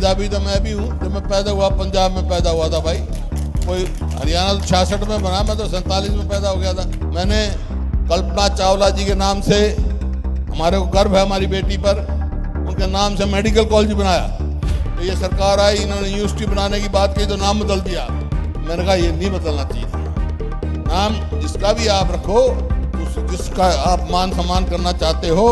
पंजाबी तो मैं भी हूँ। जब मैं पैदा हुआ पंजाब में पैदा हुआ था भाई। कोई हरियाणा तो 66 में बना, मैं तो 47 में पैदा हो गया था। मैंने कल्पना चावला जी के नाम से, हमारे को गर्व है हमारी बेटी पर, उनके नाम से मेडिकल कॉलेज बनाया। तो ये सरकार आई, इन्होंने यूनिवर्सिटी बनाने की बात की तो नाम बदल दिया। मैंने कहा ये नहीं बदलना चाहिए था। नाम जिसका भी आप रखो, जिसका आप मान सम्मान करना चाहते हो,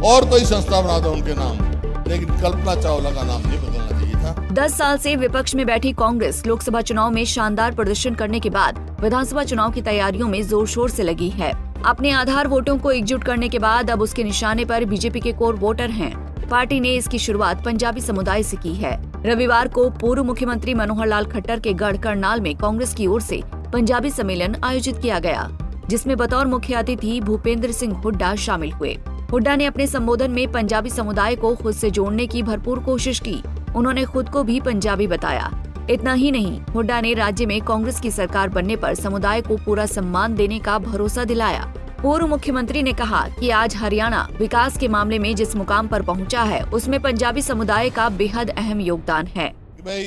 और कोई संस्था बना दो उनके नाम, लेकिन कल्पना चावला का नाम नहीं बदलना चाहिए था। 10 साल से विपक्ष में बैठी कांग्रेस लोकसभा चुनाव में शानदार प्रदर्शन करने के बाद विधानसभा चुनाव की तैयारियों में जोर शोर से लगी है। अपने आधार वोटों को एकजुट करने के बाद अब उसके निशाने पर बीजेपी के कोर वोटर हैं। पार्टी ने इसकी शुरुआत पंजाबी समुदाय से की है। रविवार को पूर्व मुख्यमंत्री मनोहर लाल खट्टर के गढ़ करनाल में कांग्रेस की ओर से पंजाबी सम्मेलन आयोजित किया गया, जिसमें बतौर मुख्य अतिथि भूपेंद्र सिंह हुड्डा शामिल हुए। हुड्डा ने अपने संबोधन में पंजाबी समुदाय को खुद से जोड़ने की भरपूर कोशिश की। उन्होंने खुद को भी पंजाबी बताया। इतना ही नहीं, हुड्डा ने राज्य में कांग्रेस की सरकार बनने पर समुदाय को पूरा सम्मान देने का भरोसा दिलाया। पूर्व मुख्यमंत्री ने कहा कि आज हरियाणा विकास के मामले में जिस मुकाम पर पहुंचा है, उसमें पंजाबी समुदाय का बेहद अहम योगदान है। भाई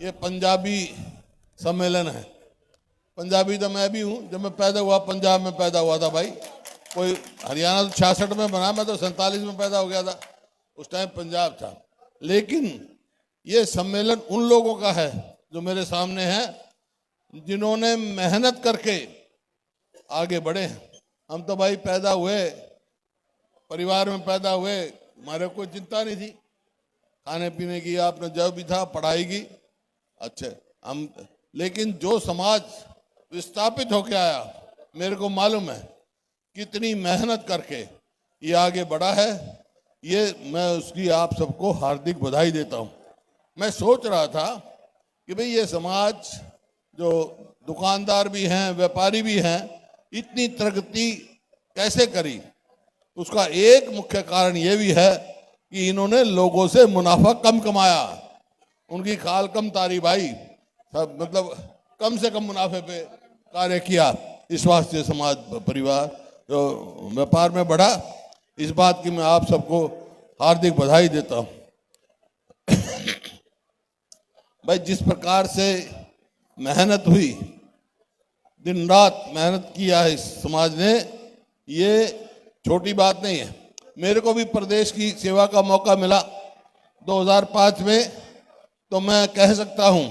ये पंजाबी सम्मेलन है। पंजाबी तो मैं भी हूँ। जब मैं पैदा हुआ पंजाब में पैदा हुआ था भाई। कोई हरियाणा तो 66 में बना, मैं तो 47 में पैदा हो गया था। उस टाइम पंजाब था। लेकिन ये सम्मेलन उन लोगों का है जो मेरे सामने हैं, जिन्होंने मेहनत करके आगे बढ़े हैं। हम तो भाई पैदा हुए, परिवार में पैदा हुए, हमारे कोई चिंता नहीं थी खाने पीने की, आपने जो भी था पढ़ाई की। अच्छा हम, लेकिन जो समाज विस्थापित होके आया, मेरे को मालूम है कितनी मेहनत करके ये आगे बढ़ा है। ये मैं उसकी आप सबको हार्दिक बधाई देता हूँ। मैं सोच रहा था कि भाई ये समाज जो दुकानदार भी हैं, व्यापारी भी हैं, इतनी प्रगति कैसे करी। उसका एक मुख्य कारण ये भी है कि इन्होंने लोगों से मुनाफा कम कमाया, उनकी खाल कम तारी भाई, सब मतलब कम से कम मुनाफे पे कार्य किया। इस वास्ते समाज परिवार जो व्यापार में बढ़ा, इस बात की मैं आप सबको हार्दिक बधाई देता हूँ। भाई जिस प्रकार से मेहनत हुई, दिन रात मेहनत किया है इस समाज ने, ये छोटी बात नहीं है। मेरे को भी प्रदेश की सेवा का मौका मिला 2005 में, तो मैं कह सकता हूँ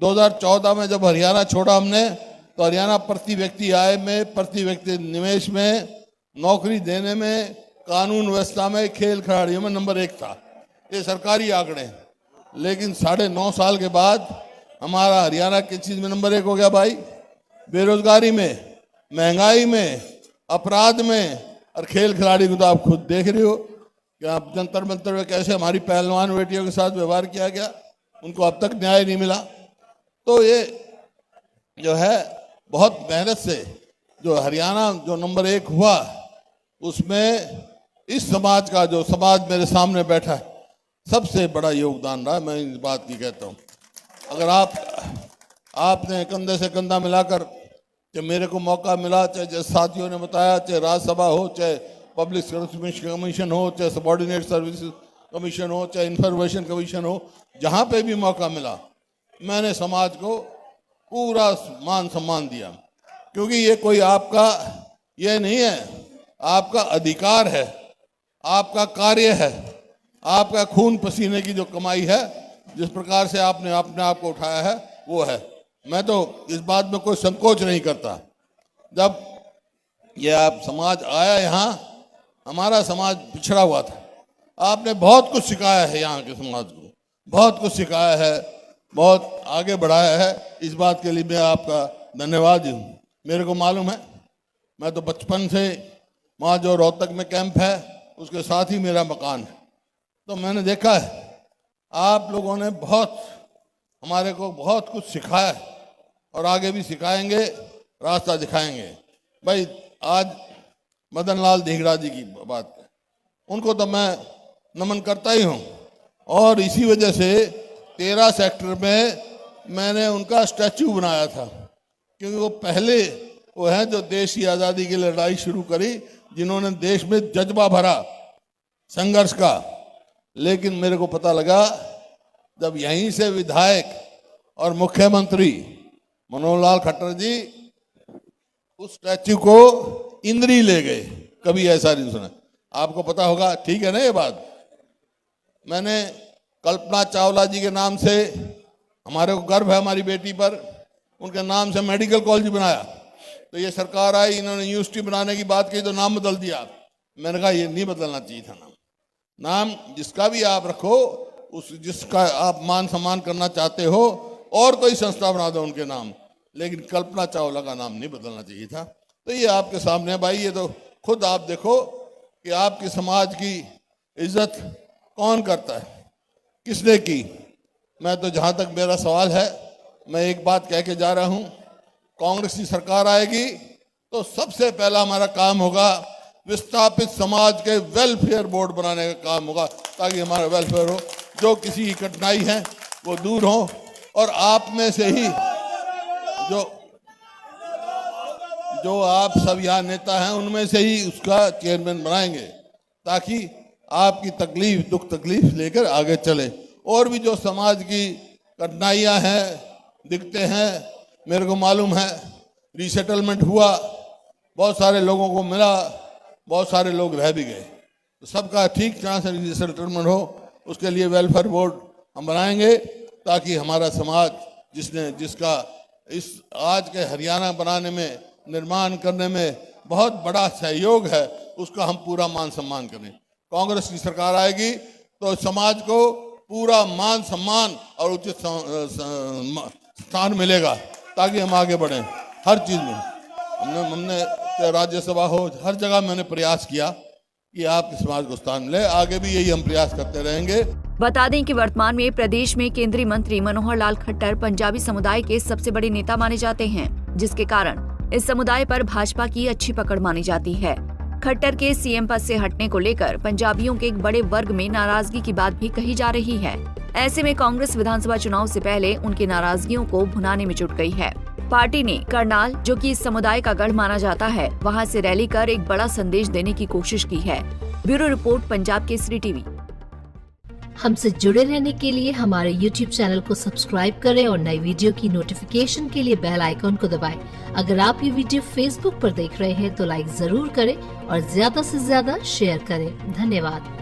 2014 में जब हरियाणा छोड़ा हमने, तो हरियाणा प्रति व्यक्ति आय में, प्रति व्यक्ति निवेश में, नौकरी देने में, कानून व्यवस्था में, खेल खिलाड़ियों में नंबर 1 था। ये सरकारी आंकड़े हैं। लेकिन 9.5 साल के बाद हमारा हरियाणा किस चीज़ में नंबर 1 हो गया भाई? बेरोजगारी में, महंगाई में, अपराध में, और खेल खिलाड़ी को तो आप खुद देख रहे हो कि आप जंतर मंतर में कैसे हमारी पहलवान बेटियों के साथ व्यवहार किया गया, उनको अब तक न्याय नहीं मिला। तो ये जो है बहुत मेहनत से जो हरियाणा जो नंबर 1 हुआ, उसमें इस समाज का, जो समाज मेरे सामने बैठा है, सबसे बड़ा योगदान रहा। मैं इस बात की कहता हूँ। अगर आपने कंधे से कंधा मिलाकर, चाहे मेरे को मौका मिला, चाहे साथियों ने बताया, चाहे राज्यसभा हो, चाहे पब्लिक सर्विस कमीशन हो, चाहे सबॉर्डिनेट सर्विस कमीशन हो, चाहे इंफॉर्मेशन कमीशन हो, जहाँ पे भी मौका मिला, मैंने समाज को पूरा मान सम्मान दिया। क्योंकि ये कोई आपका ये नहीं है, आपका अधिकार है, आपका कार्य है, आपका खून पसीने की जो कमाई है, जिस प्रकार से आपने अपने आप को उठाया है, वो है। मैं तो इस बात में कोई संकोच नहीं करता। जब ये आप समाज आया यहाँ, हमारा समाज पिछड़ा हुआ था, आपने बहुत कुछ सिखाया है यहाँ के समाज को, बहुत कुछ सिखाया है, बहुत आगे बढ़ाया है। इस बात के लिए मैं आपका धन्यवाद हूँ। मेरे को मालूम है, मैं तो बचपन से वहाँ जो रोहतक में कैंप है, उसके साथ ही मेरा मकान है। तो मैंने देखा है आप लोगों ने बहुत हमारे को बहुत कुछ सिखाया है, और आगे भी सिखाएंगे, रास्ता दिखाएंगे। भाई आज मदन लाल ढींगरा जी की बात है, उनको तो मैं नमन करता ही हूँ। और इसी वजह से 13 सेक्टर में मैंने उनका स्टैचू बनाया था, क्योंकि वो पहले वो हैं जो देश की आज़ादी की लड़ाई शुरू करी, जिन्होंने देश में जज्बा भरा संघर्ष का। लेकिन मेरे को पता लगा जब यहीं से विधायक और मुख्यमंत्री मनोहर लाल खट्टर जी उस स्टैच्यू को इंद्री ले गए, कभी ऐसा नहीं सुना। आपको पता होगा, ठीक है ना ये बात। मैंने कल्पना चावला जी के नाम से, हमारे को गर्व है हमारी बेटी पर, उनके नाम से मेडिकल कॉलेज बनाया। तो ये सरकार आई, इन्होंने यूनिवर्सिटी बनाने की बात की तो नाम बदल दिया। मैंने कहा ये नहीं बदलना चाहिए था नाम जिसका भी आप रखो, उस जिसका आप मान सम्मान करना चाहते हो, और कोई संस्था बना दो उनके नाम, लेकिन कल्पना चावला का नाम नहीं बदलना चाहिए था। तो ये आपके सामने है भाई, ये तो खुद आप देखो कि आपके समाज की इज्जत कौन करता है, किसने की। मैं तो जहां तक मेरा सवाल है, मैं एक बात कह के जा रहा हूं, कांग्रेस की सरकार आएगी तो सबसे पहला हमारा काम होगा विस्थापित समाज के वेलफेयर बोर्ड बनाने का काम होगा, ताकि हमारा वेलफेयर हो, जो किसी की कठिनाई है वो दूर हो। और आप में से ही जो आप सब यहाँ नेता हैं, उनमें से ही उसका चेयरमैन बनाएंगे, ताकि आपकी तकलीफ, दुख तकलीफ लेकर आगे चले। और भी जो समाज की कठिनाइयाँ हैं, दिखते हैं, मेरे को मालूम है रीसेटलमेंट हुआ, बहुत सारे लोगों को मिला, बहुत सारे लोग रह भी गए। तो सबका ठीक तरह से रीसेटलमेंट हो, उसके लिए वेलफेयर बोर्ड हम बनाएंगे, ताकि हमारा समाज जिसका इस आज के हरियाणा बनाने में, निर्माण करने में बहुत बड़ा सहयोग है, उसका हम पूरा मान सम्मान करें। कांग्रेस की सरकार आएगी तो समाज को पूरा मान सम्मान और उचित स्थान मिलेगा, ताकि हम आगे बढ़ें हर चीज में। हमने राज्यसभा हो, हर जगह मैंने प्रयास किया कि आपके समाज को स्थान मिले, आगे भी यही हम प्रयास करते रहेंगे। बता दें कि वर्तमान में प्रदेश में केंद्रीय मंत्री मनोहर लाल खट्टर पंजाबी समुदाय के सबसे बड़े नेता माने जाते हैं, जिसके कारण इस समुदाय पर भाजपा की अच्छी पकड़ मानी जाती है। खट्टर के सीएम पद से हटने को लेकर पंजाबियों के एक बड़े वर्ग में नाराजगी की बात भी कही जा रही है। ऐसे में कांग्रेस विधानसभा चुनाव से पहले उनकी नाराजगियों को भुनाने में जुट गई है। पार्टी ने करनाल, जो कि इस समुदाय का गढ़ माना जाता है, वहां से रैली कर एक बड़ा संदेश देने की कोशिश की है। Bureau report, Punjab Kesari TV. हमसे जुड़े रहने के लिए हमारे YouTube चैनल को सब्सक्राइब करें और नई वीडियो की नोटिफिकेशन के लिए बेल आइकॉन को दबाएं। अगर आप ये वीडियो Facebook पर देख रहे हैं तो लाइक जरूर करें और ज्यादा से ज्यादा शेयर करें। धन्यवाद।